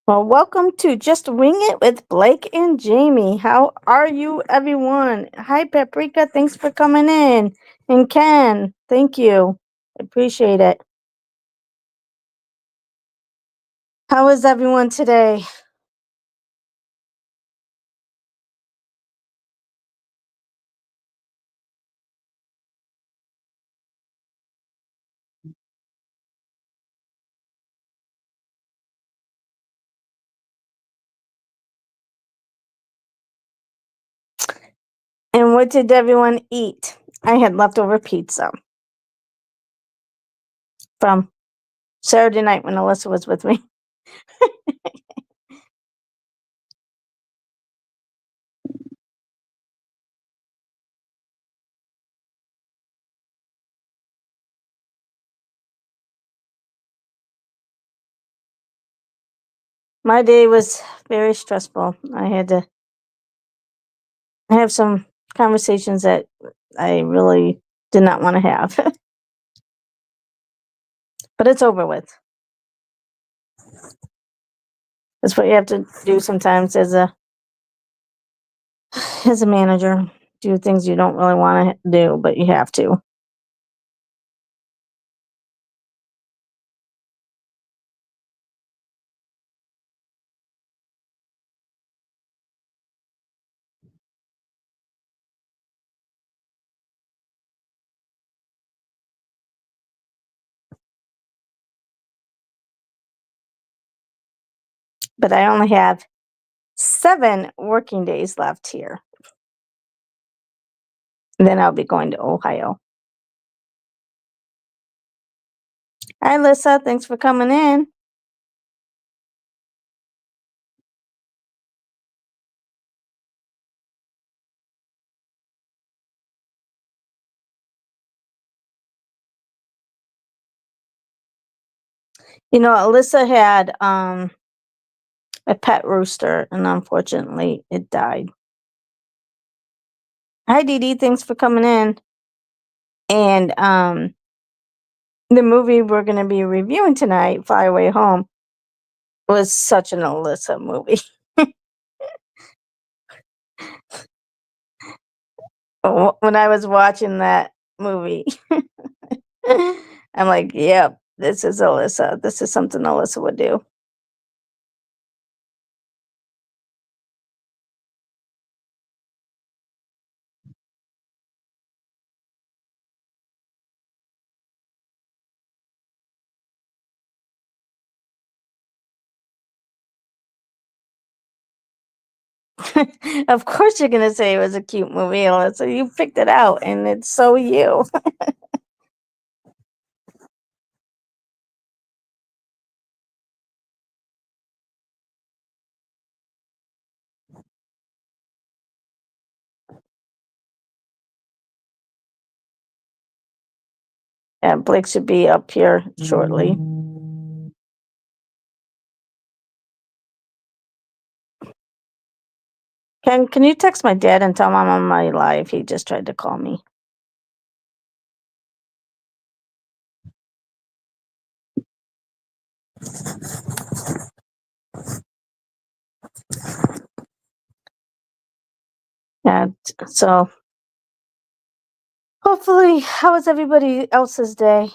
Well, welcome to Just Wing It with Blake and Jamie. How are you, everyone? Hi, Paprika. Thanks for coming in. And Ken, thank you. Appreciate it. How is everyone today? And what did everyone eat? I had leftover pizza from Saturday night when Alyssa was with me. My day was very stressful. I had to have some conversations that I really did not want to have, but it's over with. That's what you have to do sometimes as a manager. Do things you don't really want to do, but you have to. But I only have 7 working days left here. And then I'll be going to Ohio. Hi, Lissa. Thanks for coming in. You know, Alyssa had a pet rooster, and unfortunately, it died. Hi, Dee Dee. Thanks for coming in. And the movie we're going to be reviewing tonight, Fly Away Home, was such an Alyssa movie. When I was watching that movie, I'm like, yep, this is Alyssa. This is something Alyssa would do. Of course, you're going to say it was a cute movie, Alyssa. You picked it out, and it's so you. Yeah, Blake should be up here shortly. Can you text my dad and tell him I'm on my live? He just tried to call me. Yeah, so hopefully, how was everybody else's day?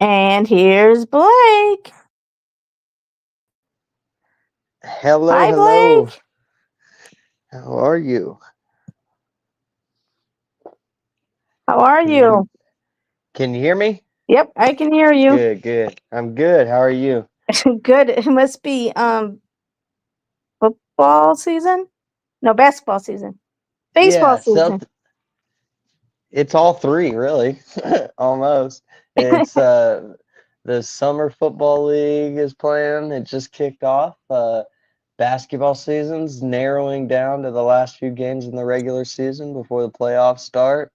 And here's Blake. Hello, Hi, hello. Blake. How are you? How are Can you you? can you hear me? Yep, I can hear you. Good, good. I'm good. How are you? Good. It must be football season. No, basketball season. Baseball Yeah, season. it's all three, really. Almost. It's the summer football league is playing. It just kicked off. basketball season's narrowing down to the last few games in the regular season before the playoffs start.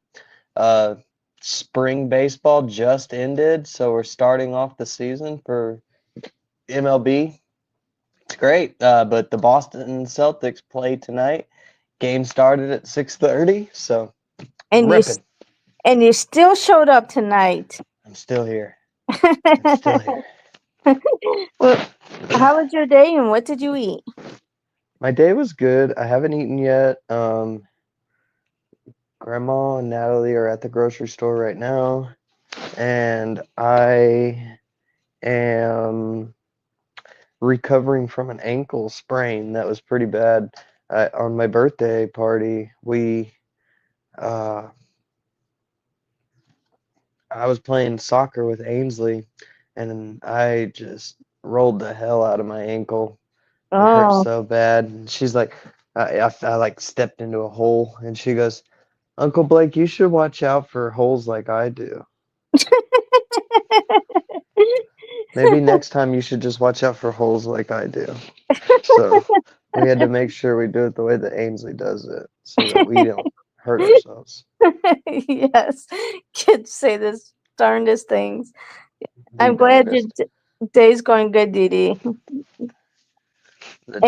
Uh, Spring baseball just ended, so we're starting off the season for MLB. It's great, but the Boston Celtics play tonight. Game started at 6:30, so And ripping. you still showed up tonight. I'm still here. I'm still here. Well, how was your day and what did you eat? My day was good. I haven't eaten yet. Grandma and Natalie are at the grocery store right now, and I am recovering from an ankle sprain that was pretty bad. On my birthday party, uh, I was playing soccer with Ainsley, and I just rolled the hell out of my ankle. It hurt Oh. so bad. And she's like, I like stepped into a hole, and she goes, Uncle Blake, you should watch out for holes like I do. Maybe next time you should just watch out for holes like I do. So we had to make sure we do it the way that Ainsley does it so that we don't hurt ourselves. Yes, kids say this darndest things. The I'm glad your darndest. day's going good, Dee Dee. The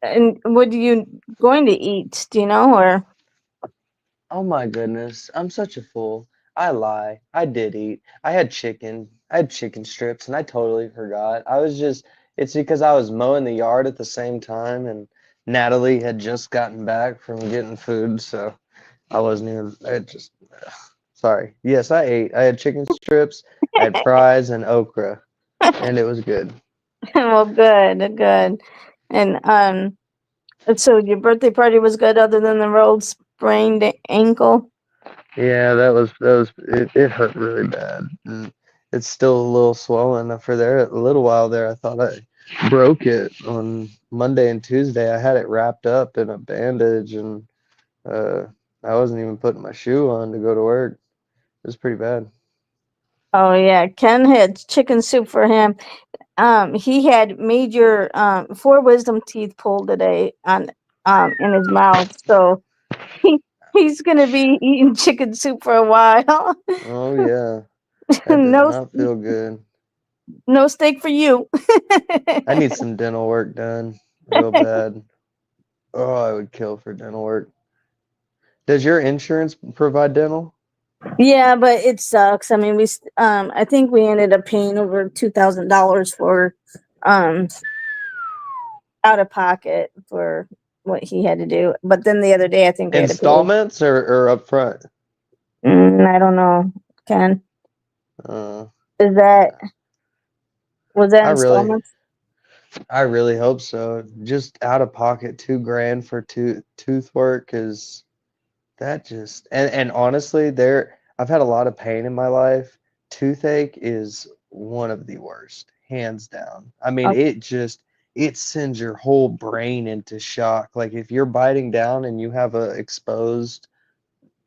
And what are you going to eat? Do you know? Or Oh my goodness, I'm such a fool. I lie. I did eat. I had chicken. I had chicken strips and I totally forgot. It's because I was mowing the yard at the same time and Natalie had just gotten back from getting food, so I wasn't even, sorry. Yes, I ate. I had chicken strips, I had fries and okra, and it was good. well, good, good. And so your birthday party was good, other than the rolled sprained ankle. Yeah, it hurt really bad. And it's still a little swollen for there a little while there. I thought I broke it on Monday and Tuesday. I had it wrapped up in a bandage and uh I wasn't even putting my shoe on to go to work. It was pretty bad. Oh yeah, Ken had chicken soup for him. He had major four wisdom teeth pulled today on in his mouth, so he he's gonna be eating chicken soup for a while. Oh yeah. That does no not feel good. no steak for you. I need some dental work done real bad. Oh, I would kill for dental work. Does your insurance provide dental? Yeah, but it sucks. I mean, I think we ended up paying over $2,000 for um out of pocket for what he had to do. But then the other day, I think we had to pay. Installments or upfront? I don't know. Ken, Uh, is that was that I really, installments? I really hope so. Just out of pocket, 2 grand for tooth work is that just and honestly, I've had a lot of pain in my life. Toothache is one of the worst, hands down. I mean, Oh, it sends your whole brain into shock. Like if you're biting down and you have a exposed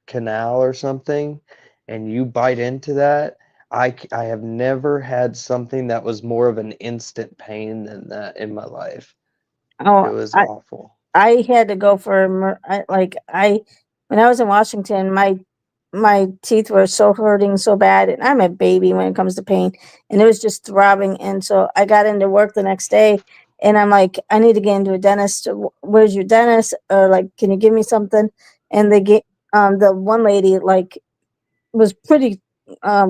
canal or something and you bite into that, I have never had something that was more of an instant pain than that in my life. It oh, was awful. I had to go for when I was in Washington, my teeth were so hurting so bad, and I'm a baby when it comes to pain, and it was just throbbing. And so I got into work the next day, and I'm like, I need to get into a dentist. Where's your dentist? Or like, can you give me something? And they get the one lady like was pretty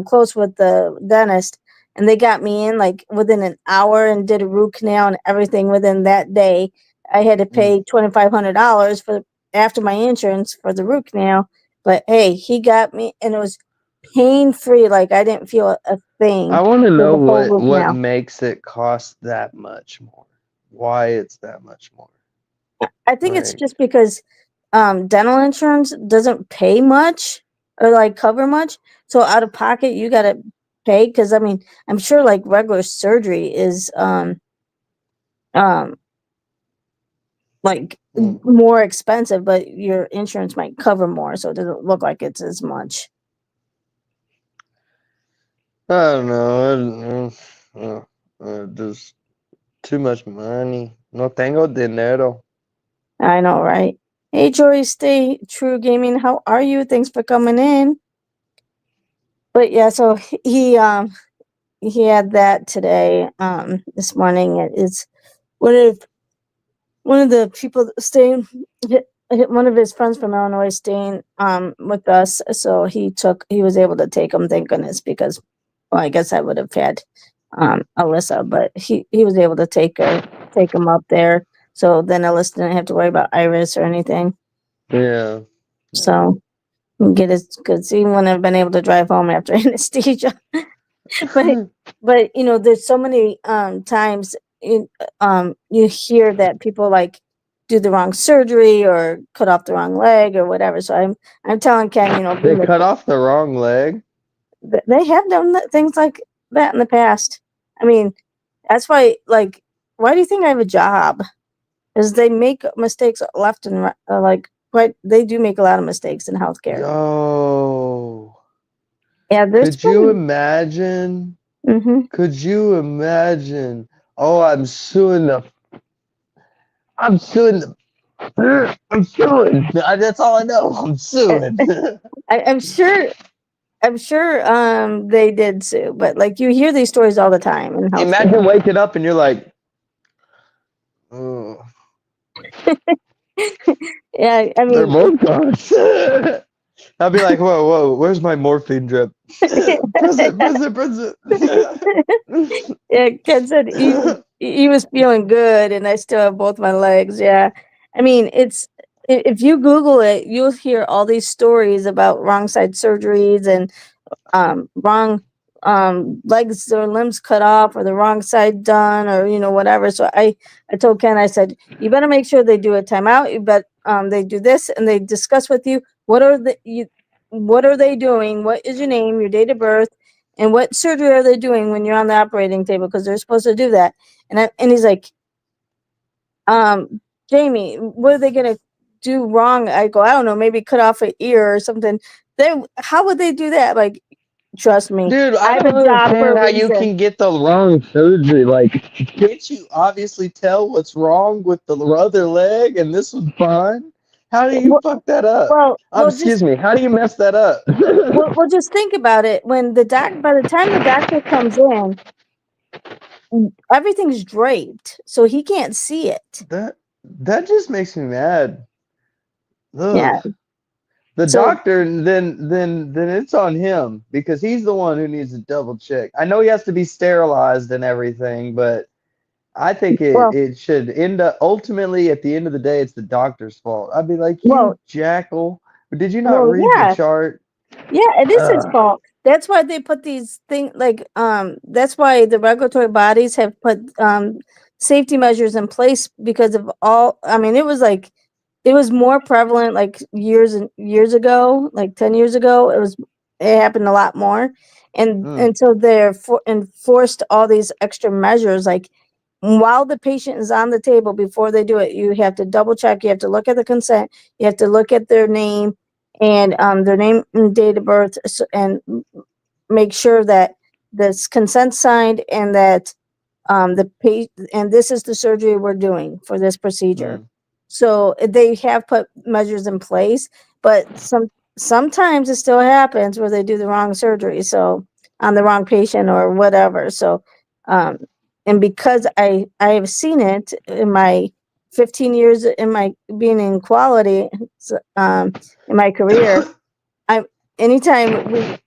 close with the dentist, and they got me in like within an hour and did a root canal and everything within that day. I had to Mm. pay $2,500 for after my insurance for the root canal, but hey, he got me, and it was pain free. Like I didn't feel a I thing want to for know the whole root what canal. makes it cost that much more. Why it's that much more. I think it's Like, just because dental insurance doesn't pay much or like cover much. So out of pocket, you got to pay. Cause I mean, I'm sure like regular surgery is, um, like mm, more expensive, but your insurance might cover more. So it doesn't look like it's as much. I don't know. I don't know. Just Too much money. No tengo dinero. I know, right? Hey, Jory, stay true gaming. How are you? Thanks for coming in. But yeah, so he had that today. This morning. It is one of the people staying. One of his friends from Illinois staying with us, so he was able to take him. Thank goodness, because well, I guess I would have had Alyssa, but he was able to take him up there. So then Alyssa didn't have to worry about Iris or anything. Yeah. So get his because he wouldn't have been able to drive home after anesthesia. but there's so many times you hear that people like do the wrong surgery or cut off the wrong leg or whatever. So I'm telling Ken, They cut off the wrong leg. they have done things like that in the past. I mean, that's why, like, why do you think I have a job? Because they make mistakes left and right. They do make a lot of mistakes in healthcare. Yo. Yeah, Could you imagine? Mm-hmm. Could you imagine? Oh, I'm suing. That's all I know. I'm suing. I'm sure. They did sue, but like you hear these stories all the time in healthcare. Imagine waking up and you're like, oh. Yeah, I mean, They're both gone. I'll be like, whoa, where's my morphine drip? Press it. Yeah, Ken said he was feeling good, and I still have both my legs. Yeah, I mean, if you Google it, you'll hear all these stories about wrong side surgeries and wrong legs or limbs cut off or the wrong side done or whatever. So I told Ken, I said, you better make sure they do a timeout. You bet they do this and they discuss with you what are they doing, what is your name, your date of birth, and what surgery are they doing when you're on the operating table, because they're supposed to do that. And he's like, Jamie, what are they gonna do wrong? I go, I don't know, maybe cut off an ear or something. How would they do that? Like, trust me, dude, I have don't a job for understand a how you reason. can get the wrong surgery. Like, can't you obviously tell what's wrong with the other leg and this was fine? How do you fuck that up? Well, Excuse me, how do you mess that up? well, just think about it. When by the time the doctor comes in, everything's draped, so he can't see it. That just makes me mad. Ugh. Yeah. The doctor, then it's on him because he's the one who needs to double check. I know he has to be sterilized and everything, but I think it should end up ultimately at the end of the day, it's the doctor's fault. I'd be like, you jackal. Did you not read the chart? Yeah, it is his fault. That's why they put these things that's why the regulatory bodies have put safety measures in place, because of all, I mean, it was more prevalent like years and years ago, like 10 years ago. It happened a lot more. And so they're enforced all these extra measures, like while the patient is on the table, before they do it, you have to double check, you have to look at the consent, you have to look at their name and their name and date of birth, and make sure that this consent signed and that the patient, and this is the surgery we're doing for this procedure. So they have put measures in place, but sometimes it still happens where they do the wrong surgery, so on the wrong patient or whatever. So and because I have seen it in my 15 years in my being in quality, in my career, anytime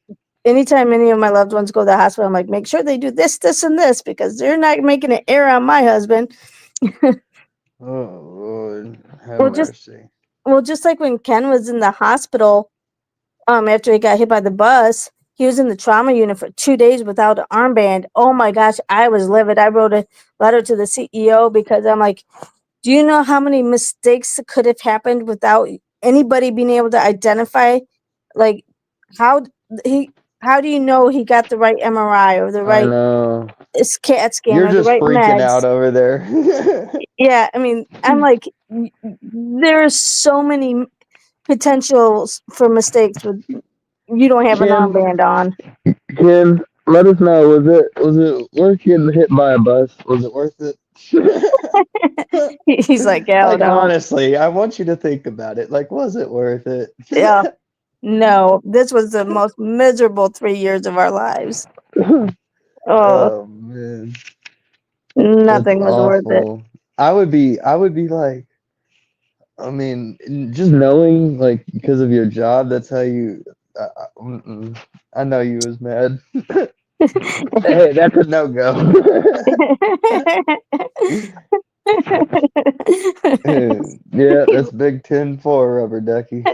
any of my loved ones go to the hospital, I'm like, make sure they do this, this, and this, because they're not making an error on my husband. Oh Lord, have mercy. Just like when Ken was in the hospital, after he got hit by the bus, he was in the trauma unit for 2 days without an armband. Oh my gosh, I was livid. I wrote a letter to the CEO because I'm like, do you know how many mistakes could have happened without anybody being able to identify? Like, how do you know he got the right MRI or the right CAT scan? You're or just the right freaking meds? out over there. Yeah, I mean, I'm like, there are so many potentials for mistakes with you don't have an armband on. Kim, let us know. Was it worth getting hit by a bus? Was it worth it? He's like, yeah, Like no, honestly, I want you to think about it. Like, was it worth it? yeah, no. This was the most miserable 3 years of our lives. Oh, Oh man, that's nothing was worth it. awful. I would be like, I mean, just knowing like because of your job, that's how you. Mm-mm. I know you was mad. Hey, that's a no go. Yeah, that's Big 10-4, Rubber Ducky.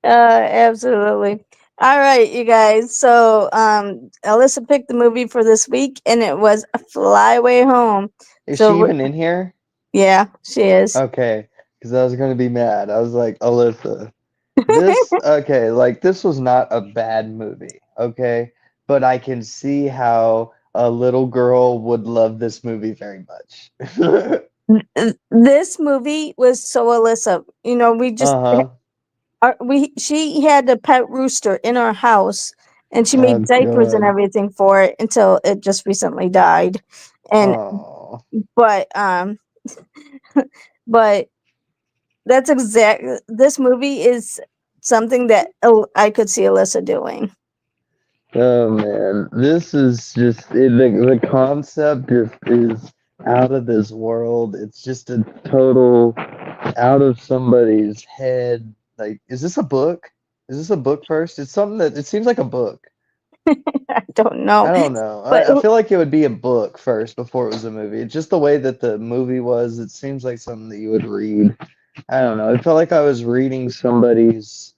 Absolutely. All right, you guys. So, Alyssa picked the movie for this week, and it was Fly Away Home. Is So, she even in here? yeah, she is. Okay, because I was gonna be mad. I was like, Alyssa, okay, like this was not a bad movie, okay? But I can see how a little girl would love this movie very much. This movie was so Alyssa. We just Uh-huh. she had a pet rooster in our house, and she Oh made diapers and God. everything for it until it just recently died. And Oh. but but that's this movie is something that I could see Alyssa doing. Oh man, this is just the concept is out of this world. It's just a total out of somebody's head. Like, is this a book? Is this a book first? It's something that it seems like a book. I don't know, I don't know. but I feel like it would be a book first before it was a movie. Just the way that the movie was, it seems like something that you would read. I don't know. It felt like I was reading somebody's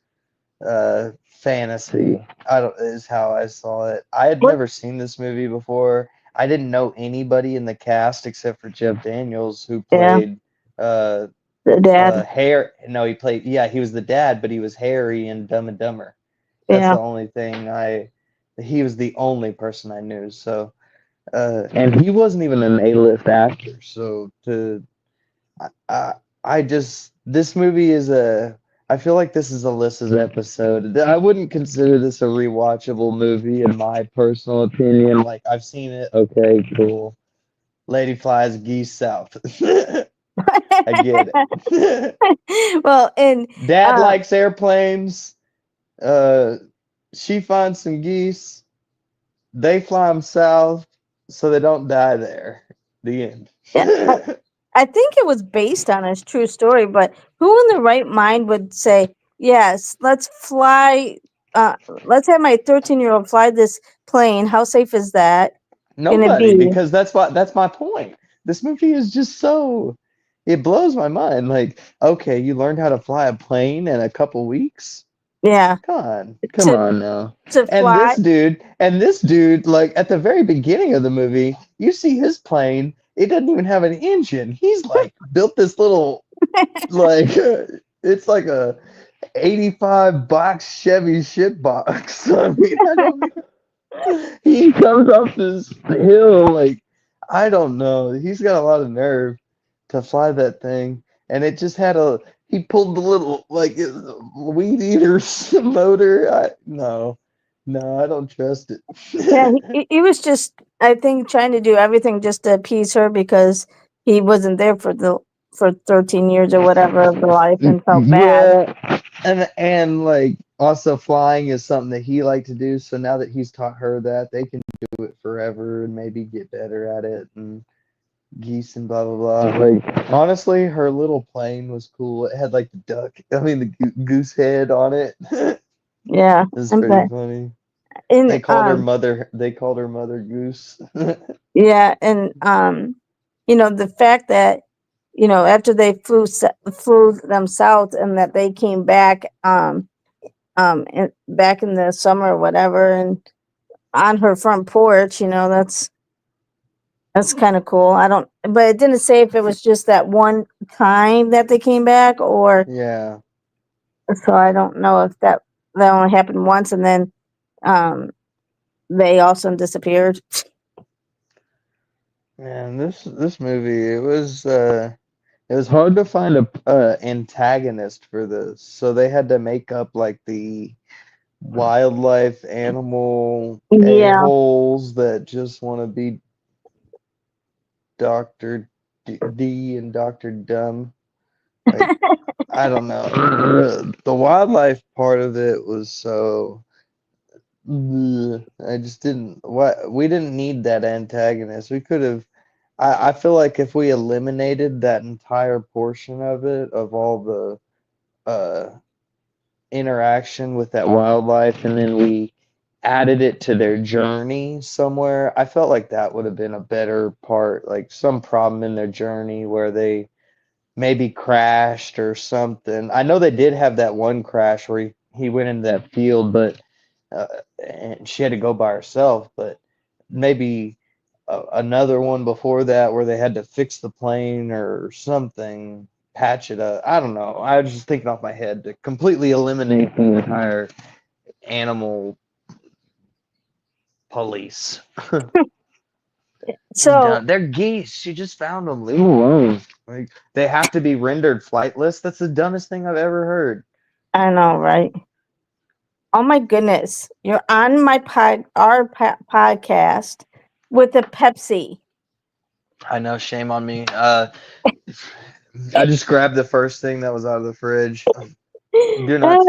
fantasy. I don't is how I saw it. I had what? never seen this movie before. I didn't know anybody in the cast except for Jeff Daniels, who Yeah, played uh the dad. Harry. No, he played. Yeah, he was the dad, but he was Harry in Dumb and Dumber. That's Yeah, the only thing I. He was the only person I knew. So, and he wasn't even an A-list actor. So I, I just this movie is a. I feel like this is Alyssa's episode. I wouldn't consider this a rewatchable movie in my personal opinion. Like I've seen it. Okay, cool. Lady flies geese south. I get it. well, and Dad uh, likes airplanes. Uh, she finds some geese. They fly them south so they don't die there. The end. yeah, I think it was based on a true story, but who in the right mind would say, "Yes, let's fly. Let's have my 13-year-old fly this plane. How safe is that gonna Nobody, be?" because that's my point. This movie is just so it blows my mind. Like, okay, you learned how to fly a plane in a couple weeks? Yeah, Come to on now. to fly. And this dude, like at the very beginning of the movie, you see his plane. It doesn't even have an engine. He's like built this little like it's like a 85 box Chevy shit box. I mean, I don't he comes up this hill like I don't know. He's got a lot of nerve to fly that thing, and it just had a. He pulled the little like weed eater motor. No, I don't trust it. Yeah, he was just, I think, trying to do everything just to appease her because he wasn't there for 13 years or whatever of the life and felt bad. Yeah, and like also flying is something that he liked to do. So now that he's taught her that, they can do it forever and maybe get better at it. And geese and blah blah blah. Like honestly, her little plane was cool. It had like the duck, I mean the goose head on it. It Yeah, was and pretty but funny. in They called her Mother Goose. yeah, and the fact that after they flew them south and that they came back back in the summer or whatever and on her front porch, that's kind of cool. I don't, but it didn't say if it was just that one time that they came back, or Yeah, so I don't know if that only happened once and then um they also disappeared. man, this movie it was hard to find a antagonist for this, so they had to make up like the wildlife animal Yeah, a-holes that just want to be Dr. D and Dr. Dumb. Like, I don't know. The wildlife part of it was so. Bleh. I just didn't. What we didn't need that antagonist. We could have. I feel like if we eliminated that entire portion of it, of all the uh, interaction with that wildlife, and then we added it to their journey somewhere, I felt like that would have been a better part. Like some problem in their journey where they maybe crashed or something. I know they did have that one crash where he went into that field, but uh, and she had to go by herself. But maybe another one before that where they had to fix the plane or something, patch it up. I don't know. I was just thinking off my head to completely eliminate the entire animal police. I'm So done. They're geese. She just found them. Leave them alone. Like they have to be rendered flightless. That's the dumbest thing I've ever heard. I know, right? Oh my goodness, you're on our podcast with a Pepsi. I know, shame on me. I just grabbed the first thing that was out of the fridge. Do not.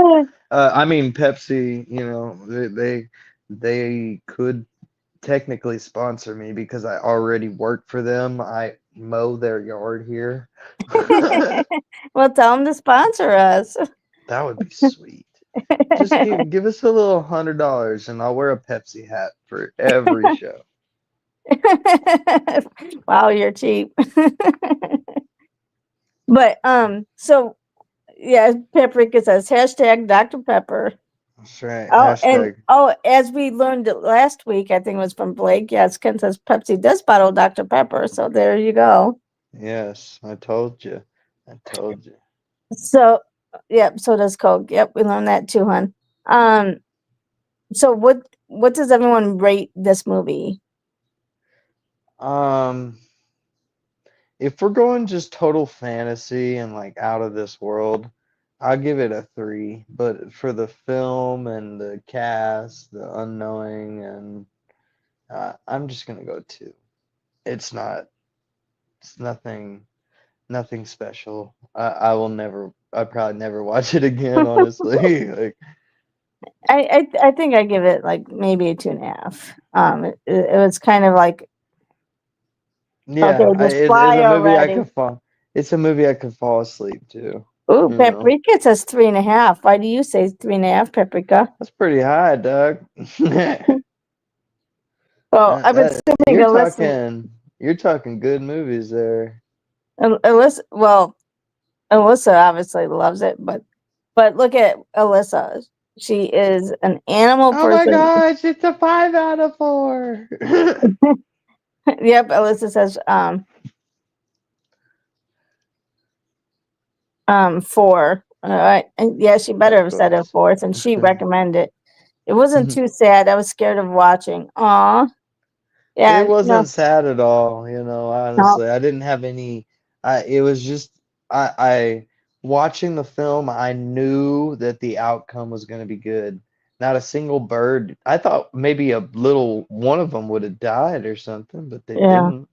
I mean Pepsi. You know they could technically sponsor me because I already work for them. I mow their yard here. Well, tell them to sponsor us. That would be sweet. Just give us a little $100 and I'll wear a Pepsi hat for every show. Wow, you're cheap. But so yeah, Paprika says hashtag Dr. Pepper. That's right. Oh, and Hashtag. as we learned last week, I think it was from Blake. Yes, Ken says Pepsi does bottle Dr. Pepper. So there you go. Yes, I told you. I told you. So yep, so does Coke. Yep, we learned that too, hon. So what does everyone rate this movie? If we're going just total fantasy and like out of this world, I'll give it a 3. But for the film and the cast, the unknowing, and I'm just gonna go 2. It's not. It's nothing special. I will never. I probably never watch it again. Honestly, like I think I give it like maybe a 2.5. It was kind of like yeah, okay, just it's fly a movie I already. could fall. It's a movie I could fall asleep to. Ooh, You know, Paprika says 3.5. Why do you say 3.5, Paprika? that's pretty high, Doug. Well, I'm assuming You're Alyssa, talking good movies there. Alyssa. Well, Alyssa obviously loves it, but look at Alyssa. She is an animal Oh my person. gosh, it's a 5 out of 4. Yep, Alyssa says 4. All right, and yeah, she better have Of said a course. 4th, and she recommended it. It wasn't too sad. I was scared of watching. Aw, It yeah, no, wasn't sad at all, no, honestly. I didn't have any it was just I watching the film, I knew that the outcome was going to be good. Not a single bird. I thought maybe a little one of them would have died or something, but they yeah. didn't.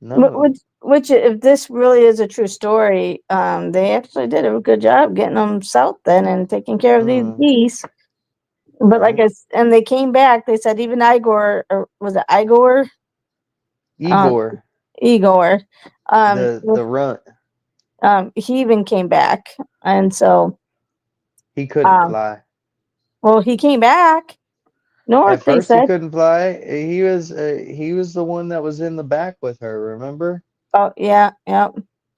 None of them. Which, if this really is a true story, they actually did a good job getting them south then and taking care of these Mm, geese. But right. and they came back. They said even Igor, or was it Igor? Um, Igor, Igor, the runt, he even came back, and so, he couldn't um, fly. well, he came back north. At They first he said, couldn't fly. He was the one that was in the back with her, remember? oh yeah, yeah.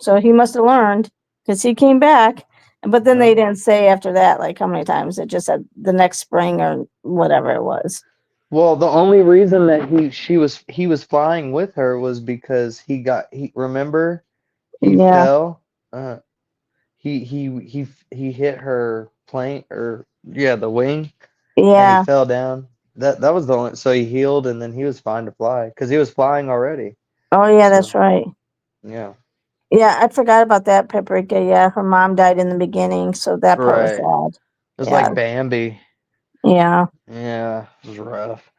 So he must have learned because he came back. But then they Yeah. didn't say after that like how many times. It just said the next spring or whatever it was. Well, the only reason that he was flying with her was because he remember he Yeah, fell. Uh, he hit her plane or yeah the wing and he yeah. fell down. That was the only so he healed and then he was fine to fly because he was flying already. Oh yeah, that's So right. yeah, Yeah, I forgot about that, Paprika. Yeah, her mom died in the beginning, so that part was right. It sad. was Yeah, like Bambi. yeah. Yeah, it was rough.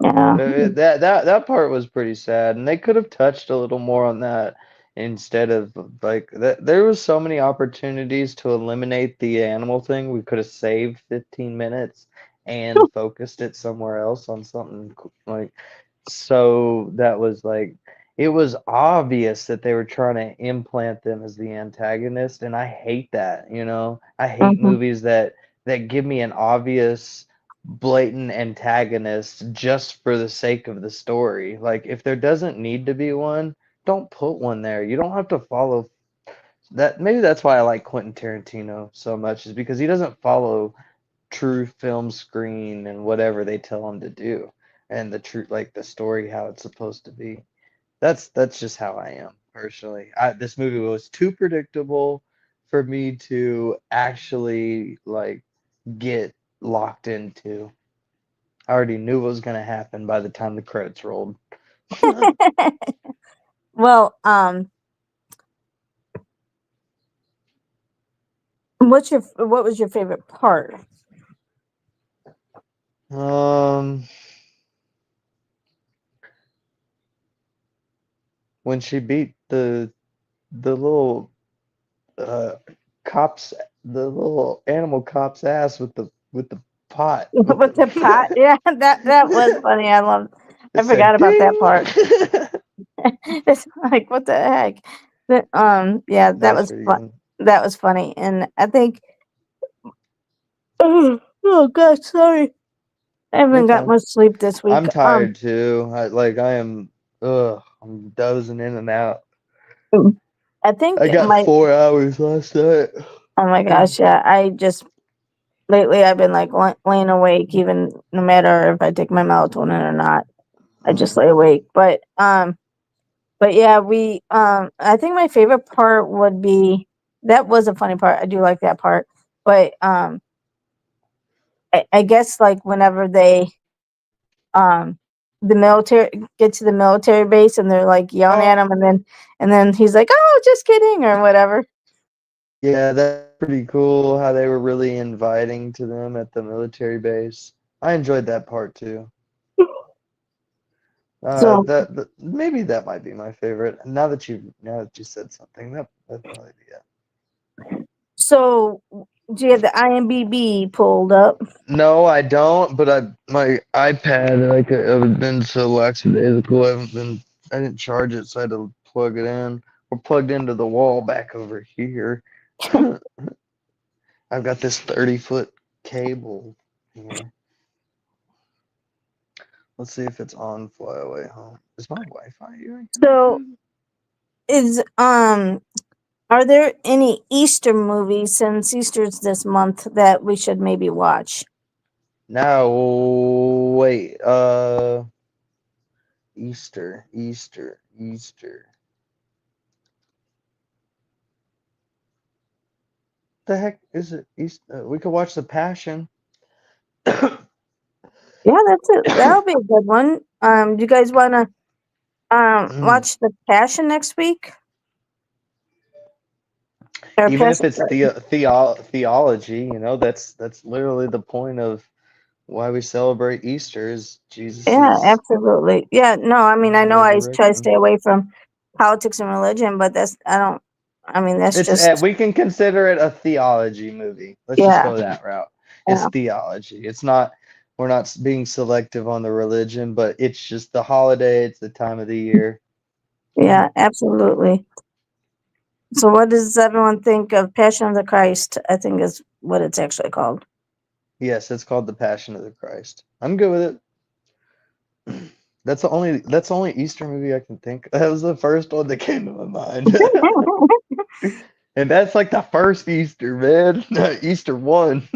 Yeah. That part was pretty sad, and they could have touched a little more on that instead of like that. There was so many opportunities to eliminate the animal thing. We could have saved 15 minutes and focused it somewhere else on something like so that was like it was obvious that they were trying to implant them as the antagonist, and I hate that, you know. I hate Hmm. movies that give me an obvious blatant antagonist just for the sake of the story. Like if there doesn't need to be one, don't put one there. You don't have to follow that. Maybe that's why I like Quentin Tarantino so much is because he doesn't follow true film screen and whatever they tell him to do and the truth like the story how it's supposed to be. That's just how I am personally. This movie was too predictable for me to actually like get locked into. I already knew what was going to happen by the time the credits rolled. Well, what was your favorite part? um when she beat the little uh cops the little animal cop's ass with the pot with With the pot? the Yeah, that was funny. I it forgot said about that ding. part. It's like what the heck? Yeah, that That's was pretty fun. good. That was funny, and I think. Oh gosh, sorry. I You're haven't got fine. much sleep this week. I'm tired too. I am I'm dozing in and out. I think I got my 4 hours last night. oh my gosh, yeah. I just lately I've been like laying awake, even no matter if I take my melatonin or not. I just lay awake. But yeah, we I think my favorite part would be that was a funny part. I do like that part. But I guess like whenever they um the military get to the military base and they're like yelling at him, and then he's like, "Oh, just kidding," or whatever. Yeah, that's pretty cool how they were really inviting to them at the military base. I enjoyed that part too. So Maybe that might be my favorite. Now that you said something, that'd probably be it. so do you have the IMDb pulled up? No, I don't, but my iPad I've been so lackadaisical, I didn't charge it, so I had to plug it in. We're plugged into the wall back over here. I've got this 30-foot cable here. Let's see if it's on Flyaway Home. Is my Wi-Fi doing So good? is are there any Easter movies since Easter's this month that we should maybe watch? Now, wait. Easter. The heck is it? We could watch The Passion. Yeah, that's it. That'll be a good one. Do you guys want to watch The Passion next week or Even Passion? if it's theology, you know, that's literally the point of why we celebrate Easter is Yeah, Jesus's absolutely. Yeah, no, I mean, I know I try to resurrection. stay away from politics and religion, but that's I don't. I mean, that's It's just we can consider it a theology movie. Let's just yeah, go that route. It's yeah, theology. It's not we're not being selective on the religion, but it's just the holiday, it's the time of the year. yeah, absolutely. So, what does everyone think of Passion of the Christ? I think is what it's actually called. Yes, it's called The Passion of the Christ. I'm good with it. That's the only Easter movie I can think. That was the first one that came to my mind. And that's like the first Easter, man. Easter one.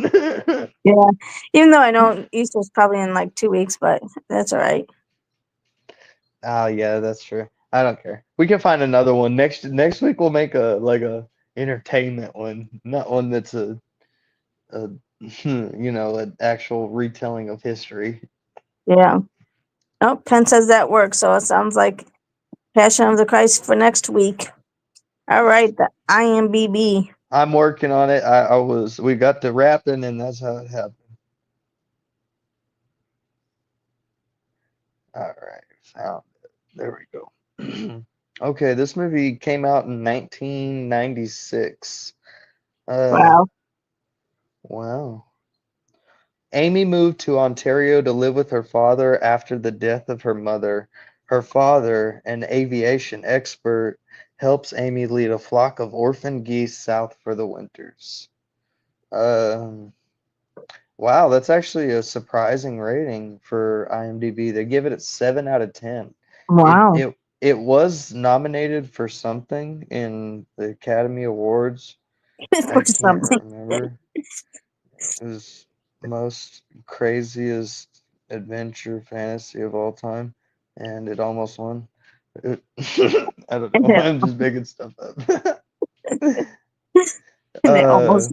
Yeah, even though I know Easter's probably in like 2 weeks, but that's all right. Oh yeah, that's true. I don't care. We can find another one next week. We'll make a entertainment one, not one that's a an actual retelling of history. Yeah. Oh, Penn says that works, so it sounds like Passion of the Christ for next week. All right, the IMBB. I'm working on it. We got to rapping, and that's how it happened. All right, found it. There we go. Okay, this movie came out in 1996. Uh, Wow. wow. Amy moved to Ontario to live with her father after the death of her mother. Her father, an aviation expert, helps Amy lead a flock of orphan geese south for the winters. Um, wow, that's actually a surprising rating for IMDb. They give it a 7 out of 10. It Wow. it it was nominated for something in the Academy Awards. For I can't something. remember. It was most craziest adventure fantasy of all time, and it almost won. It, I don't know. Yeah. I'm just making stuff up. They uh, almost.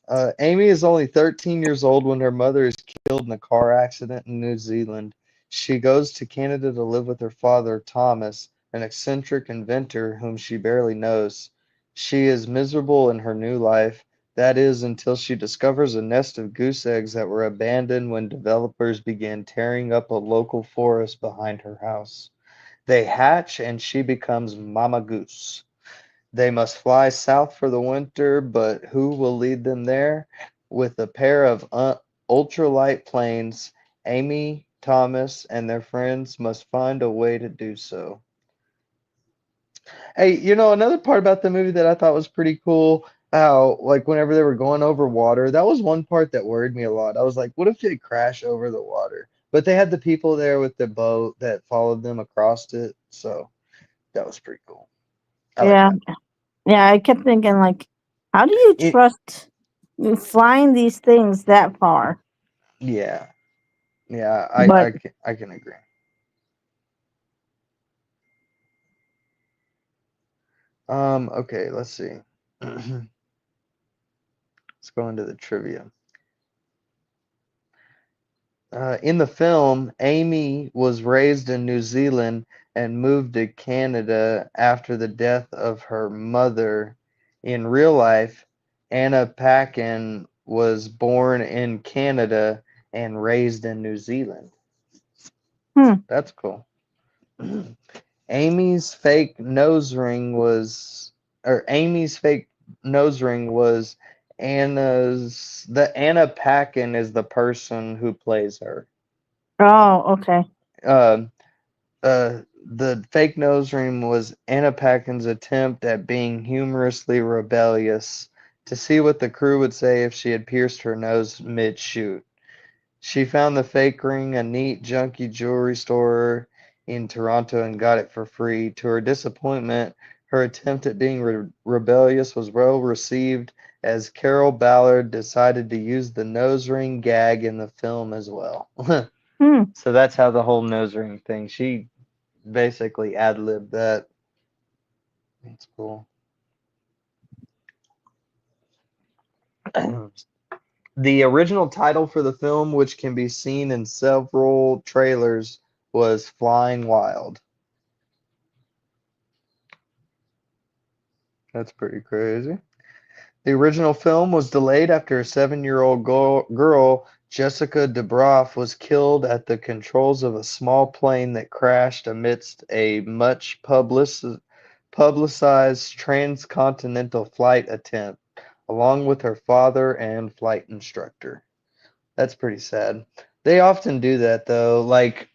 uh, Amy is only 13 years old when her mother is killed in a car accident in New Zealand. She goes to Canada to live with her father, Thomas, an eccentric inventor whom she barely knows. She is miserable in her new life, that is, until she discovers a nest of goose eggs that were abandoned when developers began tearing up a local forest behind her house. They hatch and she becomes Mama Goose. They must fly south for the winter, but who will lead them there? With a pair of ultralight planes, Amy, Thomas, and their friends must find a way to do so. Hey, another part about the movie that I thought was pretty cool, how, like, whenever they were going over water, that was one part that worried me a lot. I was like, what if they crash over the water? But they had the people there with the boat that followed them across it, so that was pretty cool. I like Yeah. that. Yeah. I kept thinking, like, how do you It, trust flying these things that far? yeah. Yeah, But I can agree. Okay, let's see. Let's go into the trivia. In the film, Amy was raised in New Zealand and moved to Canada after the death of her mother. In real life, Anna Paquin was born in Canada and raised in New Zealand. hmm. That's cool. Amy's fake nose ring was, or Amy's fake nose ring was Anna Paquin is the person who plays her. Oh, okay. Uh, the fake nose ring was Anna Paquin's attempt at being humorously rebellious to see what the crew would say if she had pierced her nose mid-shoot. She found the fake ring a neat, junky jewelry store in Toronto and got it for free. To her disappointment, her attempt at being rebellious was well received as Carol Ballard decided to use the nose ring gag in the film as well. Hmm. So that's how the whole nose ring thing, she basically ad-libbed that. That's cool. The original title for the film, which can be seen in several trailers, was Flying Wild. That's pretty crazy. The original film was delayed after a 7-year-old girl, Jessica DeBroff, was killed at the controls of a small plane that crashed amidst a much publicized transcontinental flight attempt, along with her father and flight instructor. That's pretty sad. They often do that, though. Like,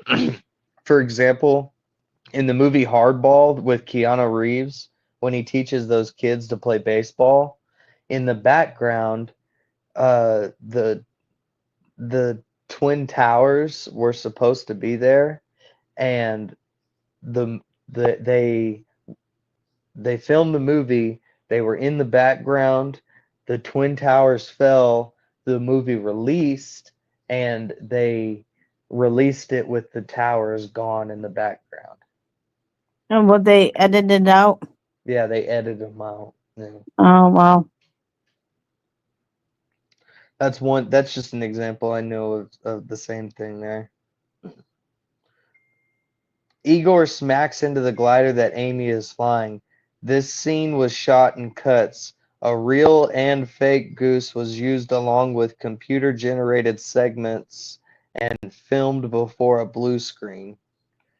for example, in the movie Hardball with Keanu Reeves, when he teaches those kids to play baseball, in the background, the Twin Towers were supposed to be there, and the the they filmed the movie. They were in the background. The Twin Towers fell. The movie released, and they released it with the towers gone in the background. And what they edited out. Yeah, they edited them out. Yeah. Oh, wow. That's one. That's just an example I know of the same thing there. Igor smacks into the glider that Amy is flying. This scene was shot in cuts. A real and fake goose was used along with computer-generated segments and filmed before a blue screen.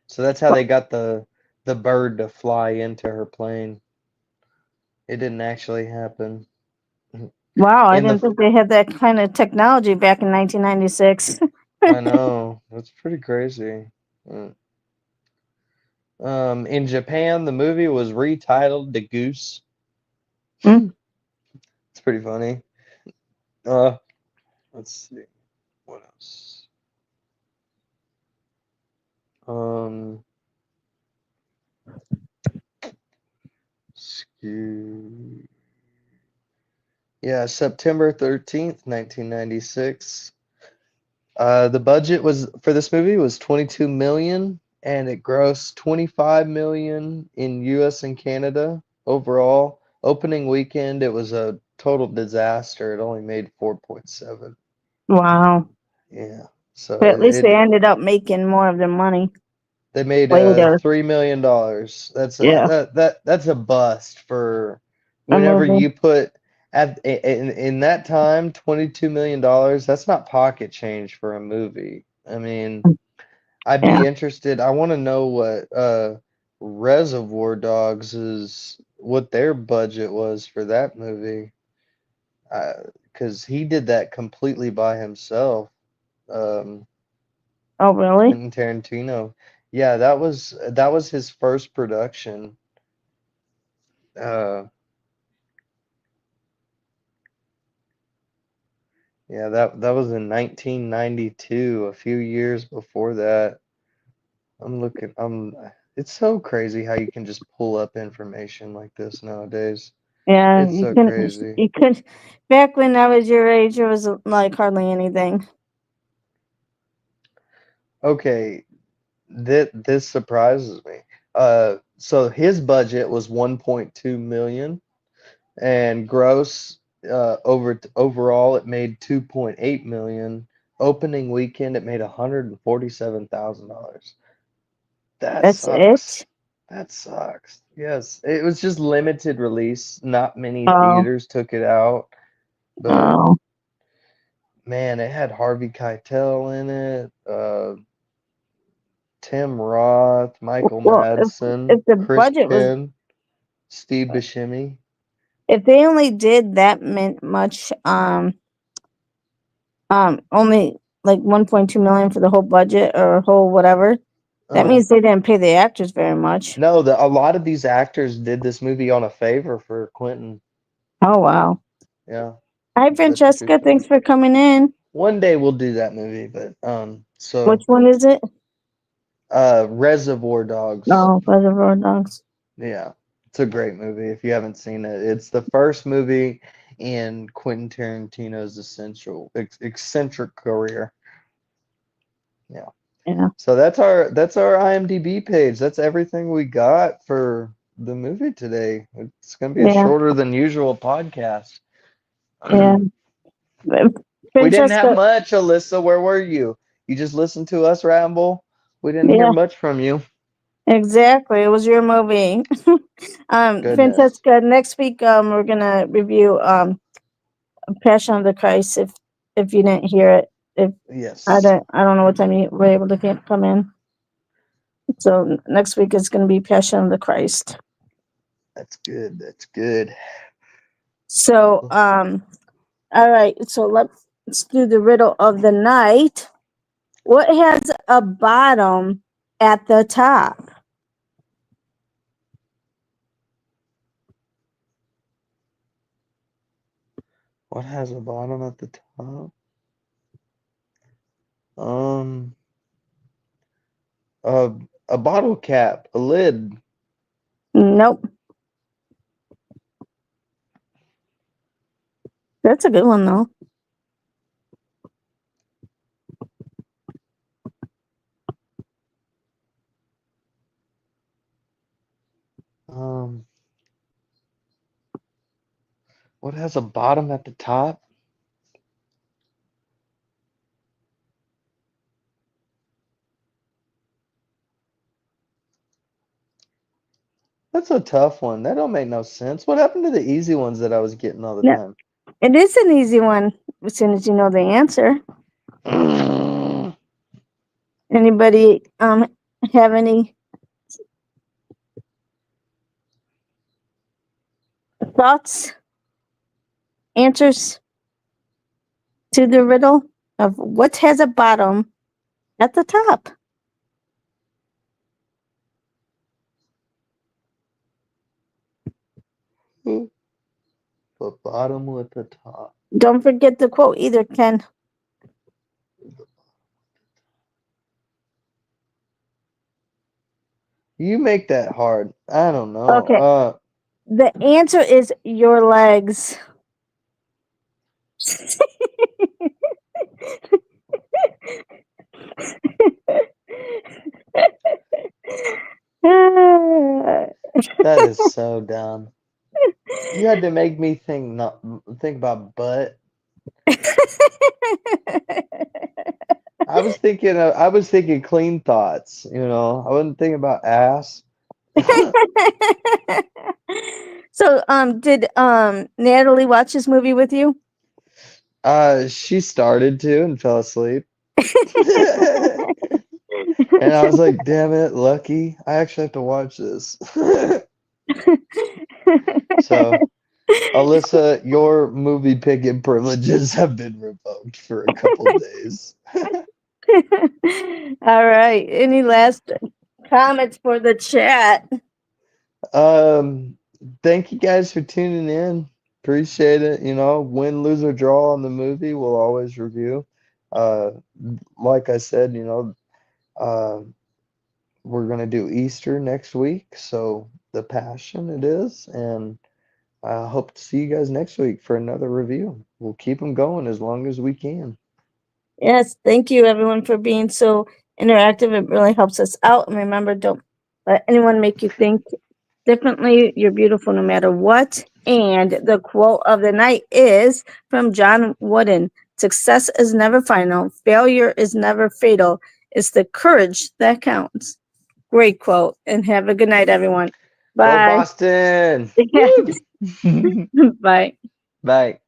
So that's how they got the bird to fly into her plane. It didn't actually happen. Wow, I In didn't the think they had that kind of technology back in 1996. I know, that's pretty crazy. Mm. In Japan, the movie was retitled The Goose. Mm. It's pretty funny. Uh, let's see what else. Um, skew- yeah, September 13th, 1996. The budget was for this movie was 22 million and it grossed 25 million in US and Canada overall. Opening weekend it was a total disaster. It only made 4.7. Wow. Yeah. So But at least they it ended up making more of their money they made later. $3 million. Yeah, That's a bust for a whenever movie. you put in that time $22 million. That's not pocket change for a movie. I mean, I'd Yeah. be interested. I want to know what Reservoir Dogs is, what their budget was for that movie. Because he did that completely by himself. Um, Oh, really? Quentin Tarantino. Yeah, that was his first production. Uh, yeah, that was in 1992, a few years before that. I'm looking, it's so crazy how you can just pull up information like this nowadays. Yeah, It's you so couldn't. crazy. You could. Back when I was your age, it was like hardly anything. Okay, this surprises me. So his budget was 1.2 million and gross overall it made 2.8 million. Opening weekend it made $147,000. That That's sucks. it. That sucks. Yes, it was just limited release. Not many Oh, theaters took it out, but oh. man, it had Harvey Keitel in it, Tim Roth, Michael Well, Madsen, if the Chris budget was, Penn, Steve Buscemi. if they only did that much, only like 1.2 million for the whole budget or whole whatever, that Uh, means they didn't pay the actors very much. no, a lot of these actors did this movie on a favor for Quentin. Oh, wow. Yeah, Hi, that's a true Francesca. story. Thanks for coming in. One day we'll do that movie, but Which so one is it? Reservoir Dogs. Oh, Reservoir Dogs. Yeah, it's a great movie if you haven't seen it. It's the first movie in Quentin Tarantino's eccentric career. Yeah. Yeah. So that's our IMDb page. That's everything we got for the movie today. It's gonna be a Yeah. shorter than usual podcast. Yeah. We didn't have Francesca. much, Alyssa. Where were you? You just listened to us ramble. We didn't hear Yeah, much from you. exactly. It was your movie. Goodness. Francesca, next week we're gonna review Passion of the Christ if you didn't hear it. If Yes. I don't know what time you were able to come in. So next week is gonna be Passion of the Christ. That's good. That's good. So all right, so let's do the riddle of the night. What has a bottom at the top? What has a bottom at the top? Um, a a bottle cap, a lid. Nope. That's a good one though. Um, what has a bottom at the top? That's a tough one. That don't make no sense. What happened to the easy ones that I was getting all the No. time? It is an easy one as soon as you know the answer. Anybody have any thoughts, answers to the riddle of what has a bottom at the top? The bottom with the top. Don't forget the quote either, Ken. You make that hard. I don't know. Okay. The answer is your legs. That is so dumb. You had to make me think about butt. I was thinking clean thoughts, I wasn't thinking about ass. So, did Natalie watch this movie with you? She started to and fell asleep. And I was like, damn it, Lucky. I actually have to watch this. So, Alyssa, your movie picking privileges have been revoked for a couple days. All right. Any last comments for the chat? Thank you guys for tuning in. Appreciate it. Win, lose, or draw on the movie, we'll always review. Like I said, we're gonna do Easter next week, so The Passion it is, and I hope to see you guys next week for another review. We'll keep them going as long as we can. Yes. Thank you, everyone, for being so interactive. It really helps us out. And remember, don't let anyone make you think differently. You're beautiful no matter what. And the quote of the night is from John Wooden. Success is never final. Failure is never fatal. It's the courage that counts. Great quote. And have a good night, everyone. Go Bye. Boston! Bye. Bye.